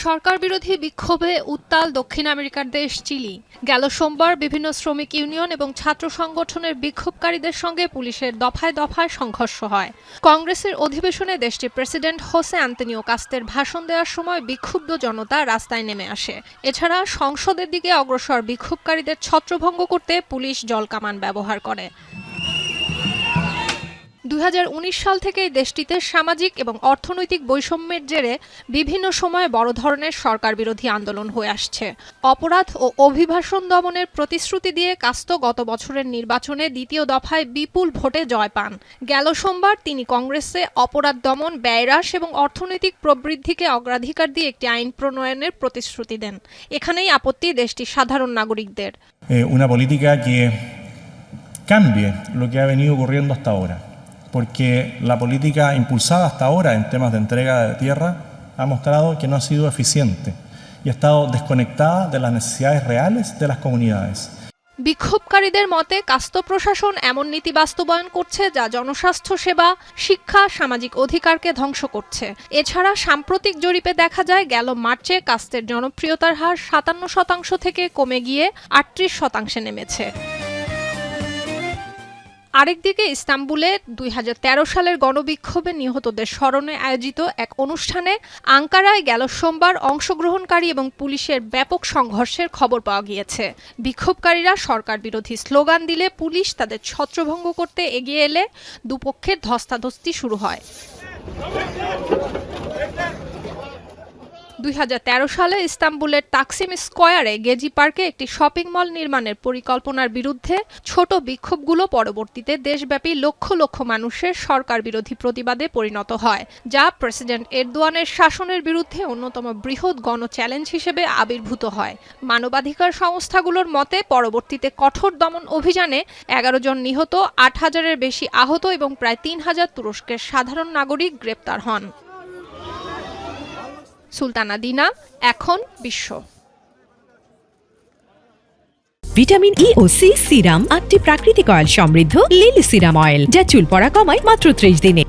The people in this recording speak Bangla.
সরকার বিরোধী বিক্ষোভে উত্তাল দক্ষিণ আমেরিকার দেশ চিলি। গেল সোমবার বিভিন্ন শ্রমিক ইউনিয়ন এবং ছাত্র সংগঠনের বিক্ষোভকারীদের সঙ্গে পুলিশের দফায় দফায় সংঘর্ষ হয়। কংগ্রেসের অধিবেশনে দেশটির প্রেসিডেন্ট হোসে আন্তোনিও কাস্তের ভাষণ দেওয়ার সময় বিক্ষুব্ধ জনতা রাস্তায় নেমে আসে। এছাড়া সংসদের দিকে অগ্রসর বিক্ষোভকারীদের ছত্রভঙ্গ করতে পুলিশ জলকামান ব্যবহার করে। 2019 সাল থেকেই দেশটিতে সামাজিক এবং অর্থনৈতিক বৈষম্যের জেরে বিভিন্ন সময়ে বড় ধরনের সরকার বিরোধী আন্দোলন হয়ে আসছে। অপরাধ ও অভিবাসন দমনের প্রতিশ্রুতি দিয়ে কাস্তো গত বছরের নির্বাচনে দ্বিতীয় দফায় বিপুল ভোটে জয় পান। গেল সোমবার তিনি কংগ্রেসে অপরাধ দমন, ব্যয় হ্রাস এবং অর্থনৈতিক প্রবৃদ্ধিকে অগ্রাধিকার দিয়ে একটি আইন প্রণয়নের প্রতিশ্রুতি দেন। এখানেই আপত্তি দেশটির সাধারণ নাগরিকদের। Una política que cambie lo que ha venido ocurriendo hasta ahora. Porque la política impulsada hasta ahora en temas de entrega de tierra ha mostrado que no ha sido eficiente y ha estado desconectada de las necesidades reales de las comunidades. বিক্ষোভকারীদের মতে কাস্তো প্রশাসন এমন নীতি বাস্তবায়ন করছে যা জনস্বাস্থ্য সেবা, শিক্ষা, সামাজিক অধিকারকে ধ্বংস করছে। এছাড়া সাম্প্রতিক জরিপে দেখা যায় গেল মার্চে কাস্তের জনপ্রিয়তার হার 57% থেকে কমে গিয়ে 38% নেমেছে। আরেকদিকে ইস্তাম্বুলে 2013 সালের গণবিক্ষোভে নিহতদের স্মরণে আয়োজিত এক অনুষ্ঠানে আঙ্কারায় গেল সোমবার অংশগ্রহণকারী এবং পুলিশের ব্যাপক সংঘর্ষের খবর পাওয়া গিয়েছে। বিক্ষোভকারীরা সরকার বিরোধী স্লোগান দিলে পুলিশ তাদের ছত্রভঙ্গ করতে এগিয়ে এলে দুপক্ষের ধস্তাধস্তি শুরু হয়। 2013 সালে ইস্তাম্বুলের তাকসিম স্কয়ারে গেজি পার্কে একটি শপিং মল নির্মাণের পরিকল্পনার বিরুদ্ধে ছোট বিক্ষোভগুলো পরবর্তীতে দেশব্যাপী লক্ষ লক্ষ মানুষের সরকার বিরোধী প্রতিবাদে পরিণত হয়, যা প্রেসিডেন্ট এরদোয়ানের শাসনের বিরুদ্ধে অন্যতম বৃহৎ গণ চ্যালেঞ্জ হিসেবে আবির্ভূত হয়। মানবাধিকার সংস্থাগুলোর মতে পরবর্তীতে কঠোর দমন অভিযানে 11 জন নিহত, 8,000-এর বেশি আহত এবং প্রায় 3,000 তুরস্কের সাধারণ নাগরিক গ্রেপ্তার হন। সুলতানা দিনা, এখন বিশ্ব। ভিটামিন ই ও সি সিরাম 8টি প্রাকৃতিক অয়েল সমৃদ্ধ লিলি সিরাম অয়েল, যা চুল পড়া কমায় মাত্র 30 দিনে।